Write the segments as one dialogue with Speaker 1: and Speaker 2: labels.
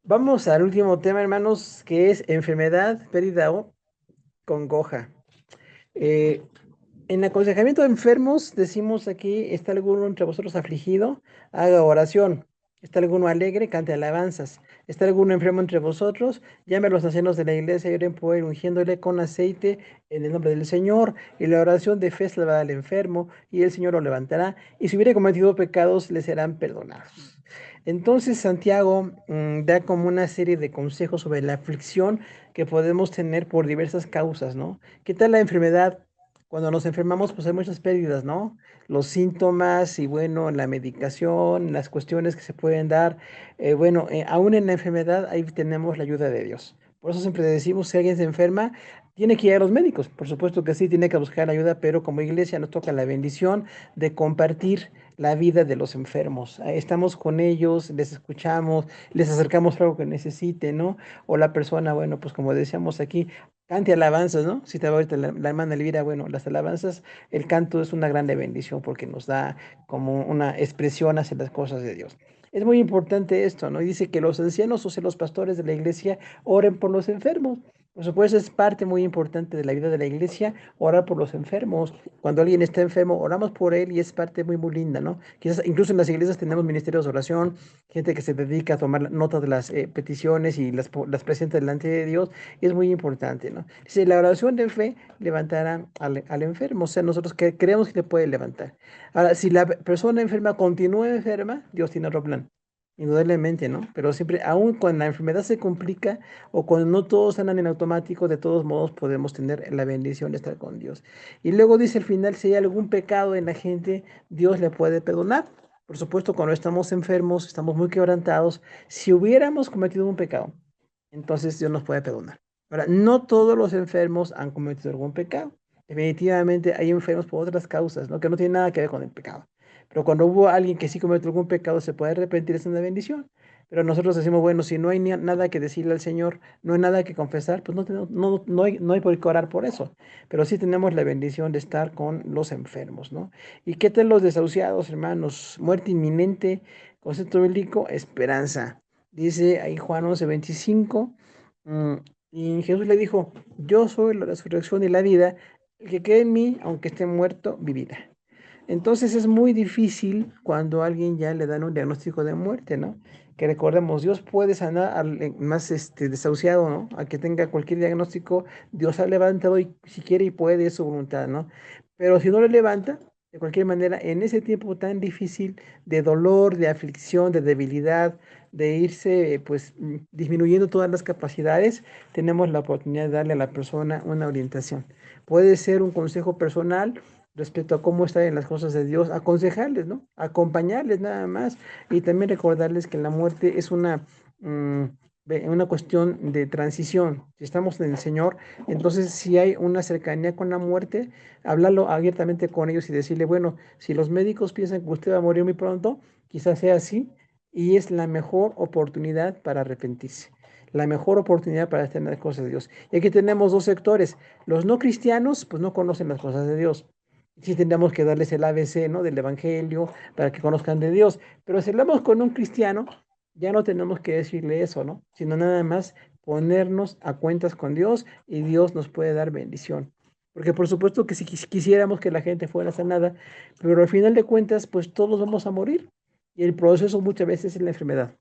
Speaker 1: Vamos al último tema, hermanos, que es enfermedad, pérdida o congoja. Eh, en aconsejamiento de enfermos, decimos aquí, ¿está alguno entre vosotros afligido? Haga oración. ¿Está alguno alegre? Cante alabanzas. ¿Está alguno enfermo entre vosotros? Llame a los ancianos de la iglesia y oren por él, ungiéndole con aceite en el nombre del Señor. Y la oración de fe salvará al enfermo, y el Señor lo levantará. Y si hubiere cometido pecados, le serán perdonados. Entonces, Santiago da como una serie de consejos sobre la aflicción que podemos tener por diversas causas, ¿no? ¿Qué tal la enfermedad? Cuando nos enfermamos, pues hay muchas pérdidas, ¿no? Los síntomas y bueno, la medicación, las cuestiones que se pueden dar. Bueno, aún en la enfermedad, ahí tenemos la ayuda de Dios. Por eso siempre decimos, si alguien se enferma, tiene que ir a los médicos. Por supuesto que sí, tiene que buscar ayuda, pero como iglesia nos toca la bendición de compartir la vida de los enfermos. Estamos con ellos, les escuchamos, les acercamos algo que necesiten, ¿no? O la persona, bueno, pues como decíamos aquí, cante alabanzas, ¿no? Si te va ahorita la hermana Elvira, bueno, las alabanzas, el canto es una grande bendición porque nos da como una expresión hacia las cosas de Dios. Es muy importante esto, ¿no? Y dice que los ancianos, o sea, los pastores de la iglesia, oren por los enfermos. Por supuesto, es parte muy importante de la vida de la iglesia, orar por los enfermos. Cuando alguien está enfermo, oramos por él y es parte muy, muy linda, ¿no? Quizás incluso en las iglesias tenemos ministerios de oración, gente que se dedica a tomar nota de las peticiones y las presenta delante de Dios, y es muy importante, ¿no? Dice, la oración de fe levantará al enfermo, o sea, nosotros que creemos que le puede levantar. Ahora, si la persona enferma continúa enferma, Dios tiene otro plan. Indudablemente, ¿no? Pero siempre, aun cuando la enfermedad se complica o cuando no todos andan en automático, de todos modos podemos tener la bendición de estar con Dios. Y luego dice al final, si hay algún pecado en la gente, Dios le puede perdonar. Por supuesto, cuando estamos enfermos, estamos muy quebrantados. Si hubiéramos cometido un pecado, entonces Dios nos puede perdonar. Ahora, no todos los enfermos han cometido algún pecado. Definitivamente hay enfermos por otras causas, ¿no? Que no tienen nada que ver con el pecado. Pero cuando hubo alguien que sí cometió algún pecado, se puede arrepentir, es una bendición. Pero nosotros decimos, bueno, si no hay nada que decirle al Señor, no hay nada que confesar, pues no hay por qué orar por eso. Pero sí tenemos la bendición de estar con los enfermos, ¿no? ¿Y qué tal los desahuciados, hermanos? Muerte inminente, concepto bíblico, esperanza. Dice ahí Juan 11:25, mm, y Jesús le dijo, yo soy la resurrección y la vida, el que cree en mí, aunque esté muerto, vivirá. Entonces es muy difícil cuando a alguien ya le dan un diagnóstico de muerte, ¿no? Que recordemos, Dios puede sanar al más desahuciado, ¿no? A que tenga cualquier diagnóstico, Dios ha levantado y si quiere y puede, es su voluntad, ¿no? Pero si no le levanta, de cualquier manera, en ese tiempo tan difícil de dolor, de aflicción, de debilidad, de irse, pues, disminuyendo todas las capacidades, tenemos la oportunidad de darle a la persona una orientación. Puede ser un consejo personal respecto a cómo estar en las cosas de Dios, aconsejarles, ¿no? Acompañarles nada más y también recordarles que la muerte es mm, una cuestión de transición. Si estamos en el Señor, entonces si hay una cercanía con la muerte, hablarlo abiertamente con ellos y decirle, bueno, si los médicos piensan que usted va a morir muy pronto, quizás sea así y es la mejor oportunidad para arrepentirse. La mejor oportunidad para estar en las cosas de Dios. Y aquí tenemos dos sectores. Los no cristianos, pues no conocen las cosas de Dios. Sí tendríamos que darles el ABC, ¿no? Del Evangelio para que conozcan de Dios. Pero si hablamos con un cristiano, ya no tenemos que decirle eso, ¿no? Sino nada más ponernos a cuentas con Dios y Dios nos puede dar bendición. Porque por supuesto que si quisiéramos que la gente fuera sanada, pero al final de cuentas, pues todos vamos a morir. Y el proceso muchas veces es la enfermedad.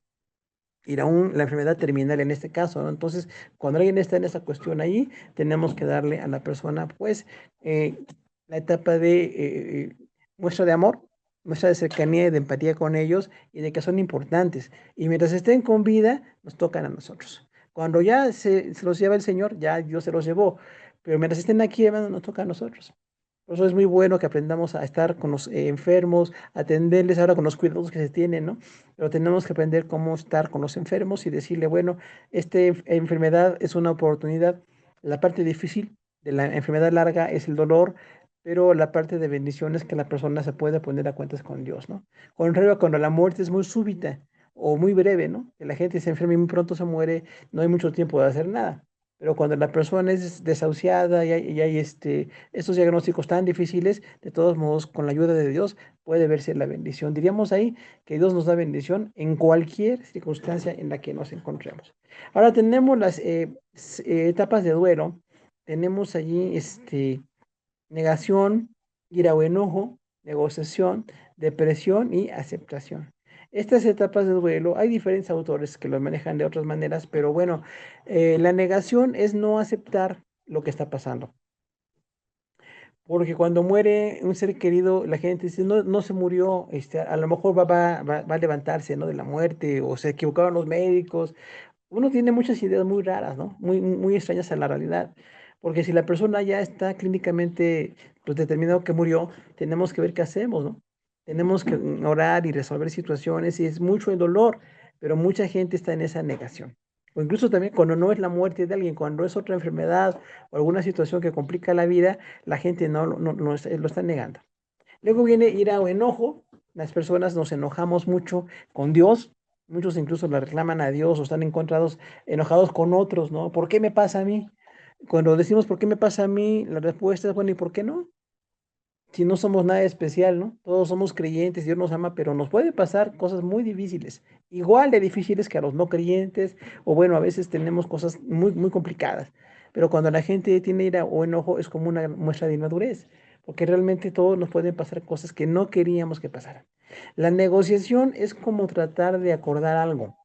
Speaker 1: Y aún la enfermedad terminal en este caso, ¿no? Entonces, cuando alguien está en esa cuestión ahí, tenemos que darle a la persona, pues, eh, la etapa de muestra de amor, muestra de cercanía y de empatía con ellos y de que son importantes. Y mientras estén con vida, nos tocan a nosotros. Cuando ya se los lleva el Señor, ya Dios se los llevó. Pero mientras estén aquí, hermano, nos toca a nosotros. Por eso es muy bueno que aprendamos a estar con los enfermos, a atenderles ahora con los cuidados que se tienen, ¿no? Pero tenemos que aprender cómo estar con los enfermos y decirle, bueno, esta enfermedad es una oportunidad. La parte difícil de la enfermedad larga es el dolor, pero la parte de bendición es que la persona se puede poner a cuentas con Dios, ¿no? Contrario a cuando la muerte es muy súbita o muy breve, ¿no? Que la gente se enferma y muy pronto se muere, no hay mucho tiempo de hacer nada. Pero cuando la persona es desahuciada y hay estos diagnósticos tan difíciles, de todos modos, con la ayuda de Dios, puede verse la bendición. Diríamos ahí que Dios nos da bendición en cualquier circunstancia en la que nos encontremos. Ahora tenemos las etapas de duelo. Tenemos allí negación, ira o enojo, negociación, depresión y aceptación. Estas etapas de duelo, hay diferentes autores que lo manejan de otras maneras, pero bueno, la negación es no aceptar lo que está pasando. Porque cuando muere un ser querido, la gente dice, no, no se murió, a lo mejor va a levantarse, ¿no? De la muerte, o se equivocaron los médicos. Uno tiene muchas ideas muy raras, ¿no? Muy extrañas a la realidad. Porque si la persona ya está clínicamente pues, determinado que murió, tenemos que ver qué hacemos, ¿no? Tenemos que orar y resolver situaciones y es mucho el dolor, pero mucha gente está en esa negación. O incluso también cuando no es la muerte de alguien, cuando es otra enfermedad o alguna situación que complica la vida, la gente lo está negando. Luego viene ira o enojo. Las personas nos enojamos mucho con Dios. Muchos incluso le reclaman a Dios o están enojados con otros, ¿no? ¿Por qué me pasa a mí? Cuando decimos ¿por qué me pasa a mí? La respuesta es, bueno, ¿y por qué no? Si no somos nada especial, ¿no? Todos somos creyentes, Dios nos ama, pero nos puede pasar cosas muy difíciles, igual de difíciles que a los no creyentes, o bueno, a veces tenemos cosas muy complicadas, pero cuando la gente tiene ira o enojo es como una muestra de inmadurez, porque realmente todos nos pueden pasar cosas que no queríamos que pasaran. La negociación es como tratar de acordar algo,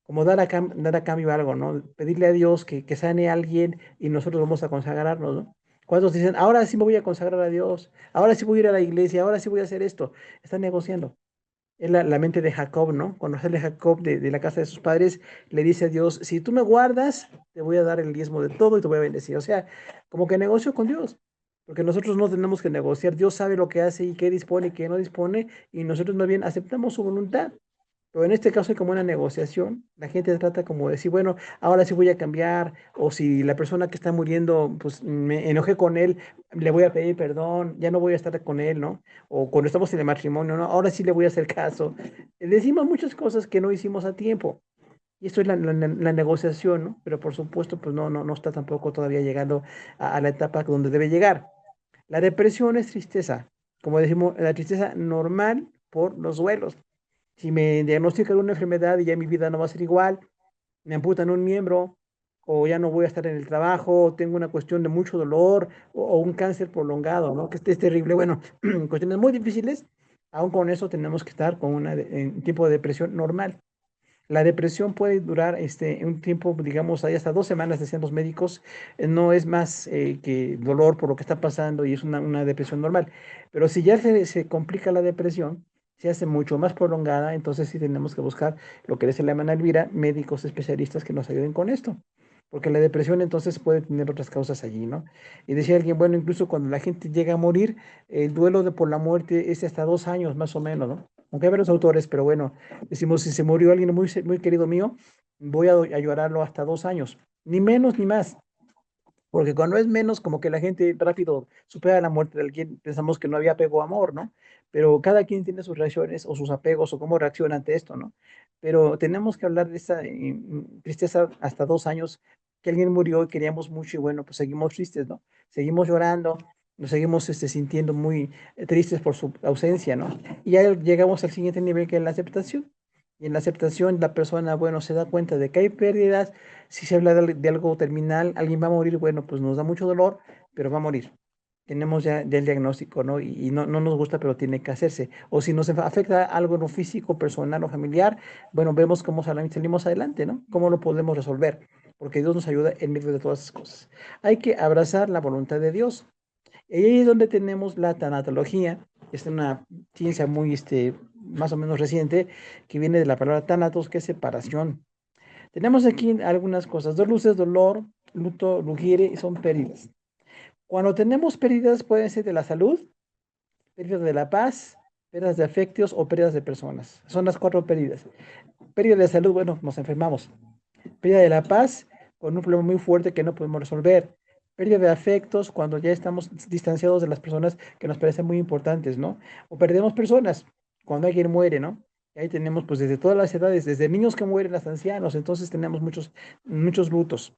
Speaker 1: como dar a cambio algo, ¿no? Pedirle a Dios que sane a alguien y nosotros vamos a consagrarnos, ¿no? ¿Cuántos dicen, ahora sí me voy a consagrar a Dios, ahora sí voy a ir a la iglesia, ahora sí voy a hacer esto? Están negociando. Es la mente de Jacob, ¿no? Cuando sale Jacob de la casa de sus padres, le dice a Dios, si tú me guardas, te voy a dar el diezmo de todo y te voy a bendecir. O sea, como que negocio con Dios. Porque nosotros no tenemos que negociar. Dios sabe lo que hace y qué dispone y qué no dispone. Y nosotros más bien aceptamos su voluntad. Pero en este caso hay como una negociación. La gente trata como de decir, bueno, ahora sí voy a cambiar, o si la persona que está muriendo, pues me enojé con él, le voy a pedir perdón, ya no voy a estar con él, ¿no? O cuando estamos en el matrimonio, ¿no? Ahora sí le voy a hacer caso. Decimos muchas cosas que no hicimos a tiempo. Y esto es la negociación, ¿no? Pero por supuesto, pues no está tampoco todavía llegando a la etapa donde debe llegar. La depresión es tristeza, como decimos, la tristeza normal por los duelos. Si me diagnostican una enfermedad y ya mi vida no va a ser igual, me amputan un miembro, o ya no voy a estar en el trabajo, o tengo una cuestión de mucho dolor, o un cáncer prolongado, ¿no? Que es terrible. Bueno, cuestiones muy difíciles, aún con eso tenemos que estar con un tipo de depresión normal. La depresión puede durar un tiempo, digamos, hay hasta 2 semanas, decían los médicos, no es más que dolor por lo que está pasando y es una depresión normal. Pero si ya se complica la depresión, se hace mucho más prolongada, entonces sí tenemos que buscar lo que dice la hermana Elvira, médicos especialistas que nos ayuden con esto. Porque la depresión entonces puede tener otras causas allí, ¿no? Y decía alguien, bueno, incluso cuando la gente llega a morir, el duelo por la muerte es hasta 2 años más o menos, ¿no? Aunque hay varios autores, pero bueno, decimos, si se murió alguien muy querido mío, voy a llorarlo hasta 2 años, ni menos ni más, porque cuando es menos, como que la gente rápido supera la muerte de alguien, pensamos que no había apego o amor, ¿no? Pero cada quien tiene sus reacciones o sus apegos o cómo reacciona ante esto, ¿no? Pero tenemos que hablar de esa tristeza hasta 2 años, que alguien murió y queríamos mucho y bueno, pues seguimos tristes, ¿no? Seguimos llorando, nos seguimos sintiendo muy tristes por su ausencia, ¿no? Y ya llegamos al siguiente nivel que es la aceptación. Y en la aceptación la persona, bueno, se da cuenta de que hay pérdidas. Si se habla de algo terminal, alguien va a morir, bueno, pues nos da mucho dolor, pero va a morir. Tenemos ya el diagnóstico, ¿no? Y no nos gusta, pero tiene que hacerse. O si nos afecta algo en lo físico, personal o familiar, bueno, vemos cómo salimos adelante, ¿no? Cómo lo podemos resolver, porque Dios nos ayuda en medio de todas esas cosas. Hay que abrazar la voluntad de Dios. Y ahí es donde tenemos la tanatología, que es una ciencia muy, más o menos reciente, que viene de la palabra tanatos, que es separación. Tenemos aquí algunas cosas. Dos luces, dolor, luto, lujiere y son pérdidas. Cuando tenemos pérdidas pueden ser de la salud, pérdidas de la paz, pérdidas de afectos o pérdidas de personas. Son las cuatro pérdidas. Pérdida de salud, bueno, nos enfermamos. Pérdida de la paz, con un problema muy fuerte que no podemos resolver. Pérdida de afectos, cuando ya estamos distanciados de las personas que nos parecen muy importantes, ¿no? O perdemos personas, cuando alguien muere, ¿no? Y ahí tenemos, pues, desde todas las edades, desde niños que mueren hasta ancianos, entonces tenemos muchos lutos.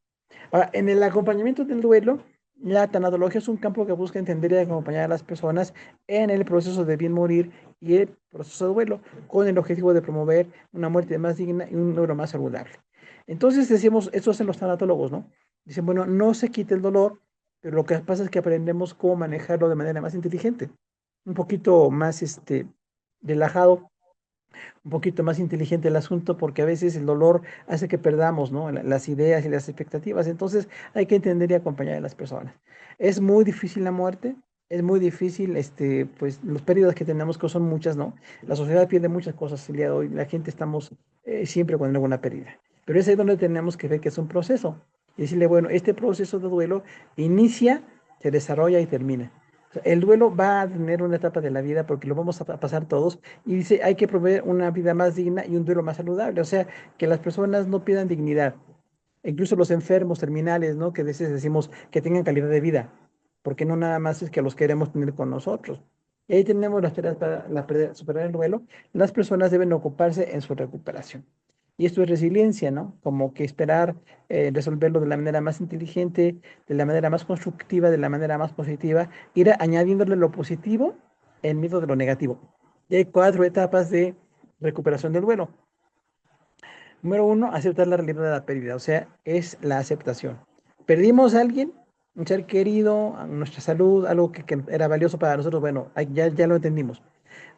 Speaker 1: Ahora, en el acompañamiento del duelo, la tanatología es un campo que busca entender y acompañar a las personas en el proceso de bien morir y el proceso de duelo, con el objetivo de promover una muerte más digna y un duelo más saludable. Entonces decimos, esto hacen los tanatólogos, ¿no? Dicen, bueno, no se quita el dolor, pero lo que pasa es que aprendemos cómo manejarlo de manera más inteligente, un poquito más relajado, un poquito más inteligente el asunto, porque a veces el dolor hace que perdamos, ¿no? Las ideas y las expectativas. Entonces hay que entender y acompañar a las personas. Es muy difícil la muerte, es muy difícil, pues, las pérdidas que tenemos, que son muchas, ¿no? La sociedad pierde muchas cosas el día de hoy, la gente estamos siempre con alguna pérdida. Pero es ahí donde tenemos que ver que es un proceso. Y decirle, bueno, este proceso de duelo inicia, se desarrolla y termina. O sea, el duelo va a tener una etapa de la vida porque lo vamos a pasar todos, y dice, hay que proveer una vida más digna y un duelo más saludable, o sea, que las personas no pierdan dignidad, incluso los enfermos terminales, ¿no? Que a veces decimos que tengan calidad de vida, porque no nada más es que los queremos tener con nosotros. Y ahí tenemos las tareas para superar el duelo. Las personas deben ocuparse en su recuperación. Y esto es resiliencia, ¿no? Como que esperar resolverlo de la manera más inteligente, de la manera más constructiva, de la manera más positiva, ir añadiéndole lo positivo en medio de lo negativo. Y hay 4 etapas de recuperación del duelo. Número 1, aceptar la realidad de la pérdida, o sea, es la aceptación. Perdimos a alguien, un ser querido, a nuestra salud, algo que era valioso para nosotros, bueno, ya lo entendimos.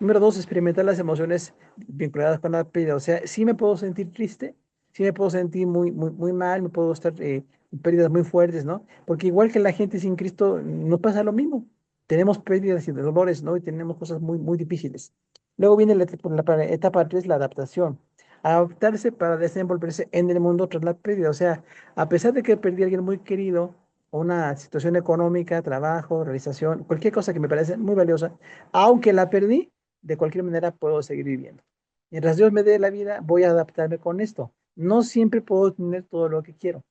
Speaker 1: Número 2, experimentar las emociones vinculadas con la pérdida, o sea, sí me puedo sentir triste, sí me puedo sentir muy, muy, muy mal, me puedo estar en pérdidas muy fuertes, ¿no? Porque igual que la gente sin Cristo, nos pasa lo mismo. Tenemos pérdidas y dolores, ¿no? Y tenemos cosas muy, muy difíciles. Luego viene la etapa 3, la adaptación, adaptarse para desenvolverse en el mundo tras la pérdida. O sea, a pesar de que perdí a alguien muy querido, o una situación económica, trabajo, realización, cualquier cosa que me parece muy valiosa, aunque la perdí, de cualquier manera puedo seguir viviendo. Mientras Dios me dé la vida, voy a adaptarme con esto. No siempre puedo tener todo lo que quiero,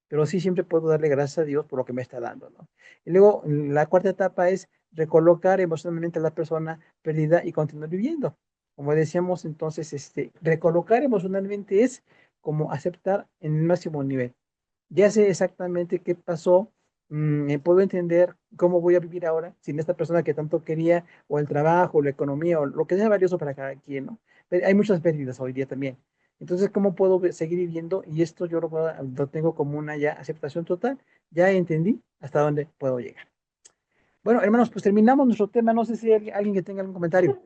Speaker 1: pero sí siempre puedo darle gracias a Dios por lo que me está dando, ¿no? Y luego, la cuarta etapa es recolocar emocionalmente a la persona perdida y continuar viviendo. Como decíamos, entonces, recolocar emocionalmente es como aceptar en el máximo nivel. Ya sé exactamente qué pasó, puedo entender cómo voy a vivir ahora sin esta persona que tanto quería, o el trabajo, o la economía, o lo que sea valioso para cada quien, ¿no? Pero hay muchas pérdidas hoy día también. Entonces, ¿cómo puedo seguir viviendo? Y esto yo lo tengo como una ya aceptación total. Ya entendí hasta dónde puedo llegar. Bueno, hermanos, pues terminamos nuestro tema. No sé si hay alguien que tenga algún comentario.